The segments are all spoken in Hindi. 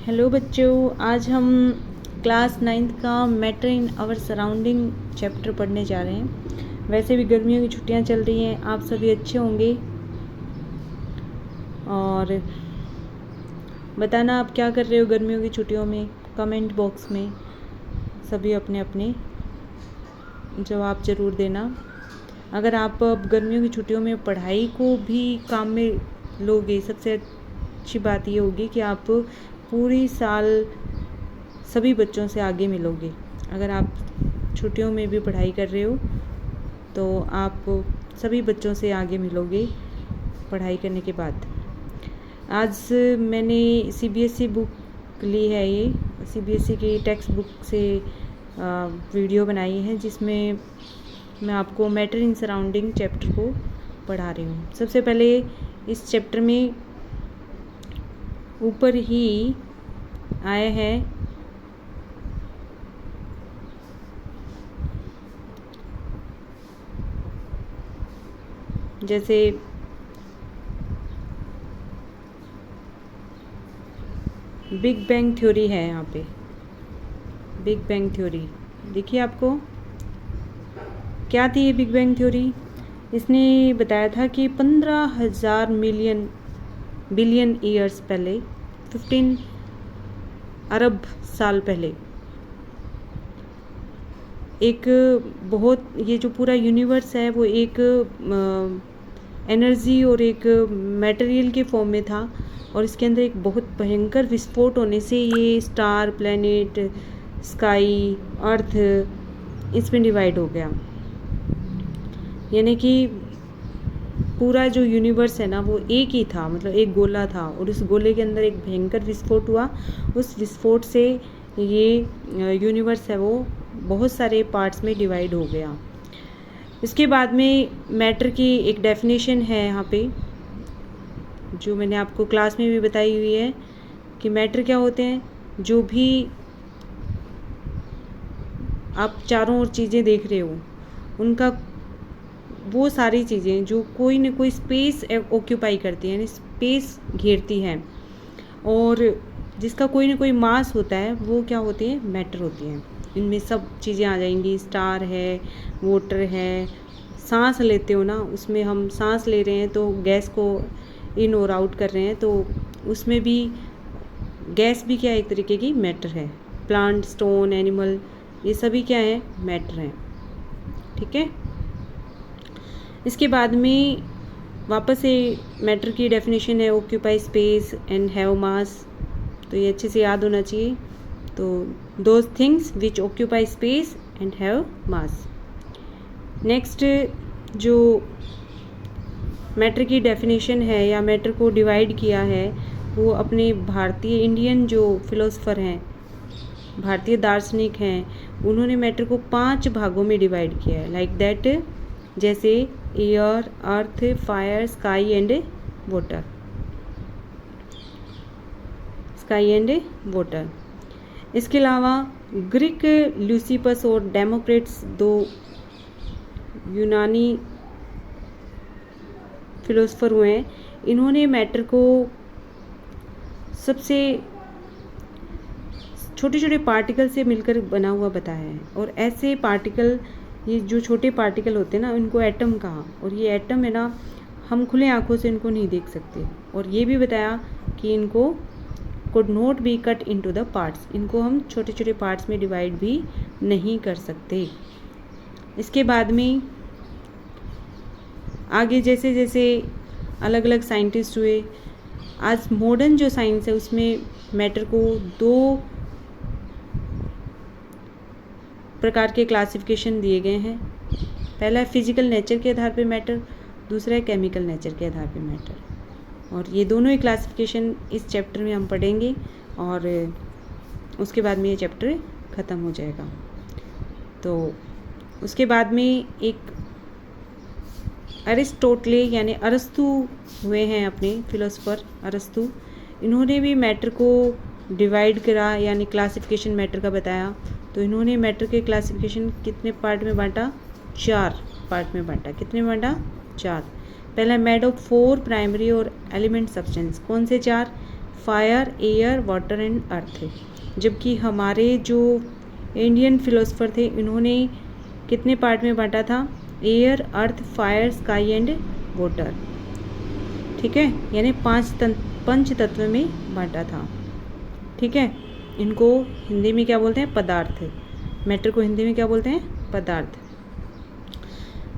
हेलो बच्चों, आज हम क्लास 9th का matter in our surrounding chapter पढ़ने जा रहे हैं। वैसे भी गर्मियों की छुट्टियां चल रही हैं, आप सभी अच्छे होंगे। और बताना आप क्या कर रहे हो गर्मियों की छुट्टियों में, कमेंट बॉक्स में सभी अपने अपने जवाब ज़रूर देना। अगर आप अब गर्मियों की छुट्टियों में पढ़ाई को भी काम में लोगे, सबसे अच्छी बात ये होगी कि आप पूरी साल सभी बच्चों से आगे मिलोगे। अगर आप छुट्टियों में भी पढ़ाई कर रहे हो तो आप सभी बच्चों से आगे मिलोगे पढ़ाई करने के बाद। आज मैंने सीबीएसई बुक ली है, ये सीबीएसई की टेक्स्ट बुक से वीडियो बनाई है जिसमें मैं आपको मैटर इन सराउंडिंग चैप्टर को पढ़ा रही हूँ। सबसे पहले इस चैप्टर में ऊपर ही आया है जैसे बिग बैंग थ्योरी है। यहाँ पे बिग बैंग थ्योरी देखिए आपको क्या थी ये बिग बैंग थ्योरी। इसने बताया था कि 15,000 बिलियन ईयर्स पहले, 15 अरब साल पहले एक बहुत, ये जो पूरा यूनिवर्स है वो एक एनर्जी और एक मटेरियल के फॉर्म में था, और इसके अंदर एक बहुत भयंकर विस्फोट होने से ये स्टार, प्लैनेट, स्काई, अर्थ इसमें डिवाइड हो गया। यानी कि पूरा जो यूनिवर्स है ना वो एक ही था, मतलब एक गोला था, और उस गोले के अंदर एक भयंकर विस्फोट हुआ। उस विस्फोट से ये यूनिवर्स है वो बहुत सारे पार्ट्स में डिवाइड हो गया। इसके बाद में मैटर की एक डेफिनेशन है यहाँ पे जो मैंने आपको क्लास में भी बताई हुई है कि मैटर क्या होते हैं। जो भी आप चारों ओर चीज़ें देख रहे हो उनका, वो सारी चीज़ें जो कोई न कोई स्पेस ऑक्यूपाई करती हैं, यानी स्पेस घेरती हैं, और जिसका कोई न कोई मास होता है, वो क्या होती है, मैटर होती हैं। इनमें सब चीज़ें आ जाएंगी। स्टार है, वाटर है, सांस लेते हो ना, उसमें हम सांस ले रहे हैं तो गैस को इन और आउट कर रहे हैं, तो उसमें भी गैस भी क्या है, एक तरीके की मैटर है। प्लांट, स्टोन, एनिमल, ये सभी क्या है, मैटर हैं। ठीक है। इसके बाद में वापस से मैटर की डेफिनेशन है ऑक्यूपाई स्पेस एंड हैव मास, तो ये अच्छे से याद होना चाहिए। तो those things which occupy space and have mass. Next जो मैटर की डेफिनेशन है या मैटर को डिवाइड किया है, वो अपने भारतीय इंडियन जो फिलोसफर हैं, भारतीय दार्शनिक हैं, उन्होंने मैटर को 5 भागों में डिवाइड किया है। लाइक दैट, जैसे air, earth, fire, sky and water. Sky and water. इसके अलावा ग्रीक ल्यूसिपस और डेमोक्रेट्स, 2 यूनानी फिलोसफर हुए हैं, इन्होंने मैटर को सबसे छोटे छोटे पार्टिकल से मिलकर बना हुआ बताया है। और ऐसे पार्टिकल, ये जो छोटे पार्टिकल होते हैं ना, इनको एटम कहा। और ये एटम है ना, हम खुले आंखों से इनको नहीं देख सकते। और ये भी बताया कि इनको could not be cut into the parts, इनको हम छोटे छोटे पार्ट्स में डिवाइड भी नहीं कर सकते। इसके बाद में आगे जैसे जैसे अलग अलग साइंटिस्ट हुए, आज मॉडर्न जो साइंस है उसमें मैटर को 2 प्रकार के क्लासिफिकेशन दिए गए हैं। पहला है फिजिकल नेचर के आधार पे मैटर, दूसरा है केमिकल नेचर के आधार पे मैटर। और ये दोनों ही क्लासिफिकेशन इस चैप्टर में हम पढ़ेंगे, और उसके बाद में ये चैप्टर ख़त्म हो जाएगा। तो उसके बाद में एक अरिस्टोटले यानी अरस्तु हुए हैं, अपने फिलोसफर अरस्तु। इन्होंने भी मैटर को डिवाइड करा, यानी क्लासिफिकेशन मैटर का बताया। तो इन्होंने मैटर के क्लासिफिकेशन कितने पार्ट में बांटा, 4 पार्ट में बांटा। कितने में बांटा, 4। पहला मेड ऑफ 4 प्राइमरी और एलिमेंट सब्सटेंस। कौन से 4, fire, air, water and earth. जबकि हमारे जो इंडियन फिलोसफर थे इन्होंने कितने पार्ट में बांटा था? Air, earth, fire, sky and water. ठीक है, यानी पंच तत्व में बांटा था। ठीक है, इनको हिंदी में क्या बोलते हैं? पदार्थ। मैटर को हिंदी में क्या बोलते हैं? पदार्थ।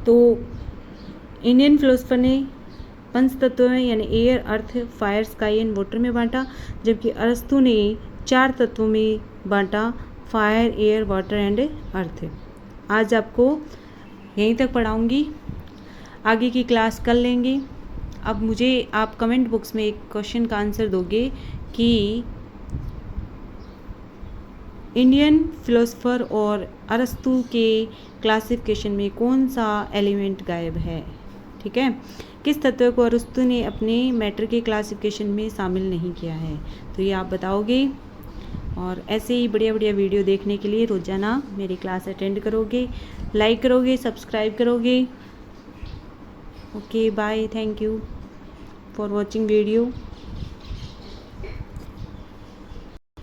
तो इंडियन फिलोसफर ने पंच तत्वों में यानी air, earth, fire, sky and water में बांटा, जबकि अरस्तु ने 4 तत्वों में बांटा, fire, air, water and earth. आज आपको यहीं तक पढ़ाऊंगी, आगे की क्लास कर लेंगे। अब मुझे आप कमेंट बॉक्स में एक क्वेश्चन का आंसर दोगे कि इंडियन फिलोसफर और अरस्तु के क्लासिफिकेशन में कौन सा एलिमेंट गायब है। ठीक है, किस तत्व को अरस्तु ने अपने मैटर के क्लासिफिकेशन में शामिल नहीं किया है, तो ये आप बताओगे। और ऐसे ही बढ़िया बढ़िया वीडियो देखने के लिए रोज़ाना मेरी क्लास अटेंड करोगे, लाइक करोगे, सब्सक्राइब करोगे। Okay bye, thank you for watching video.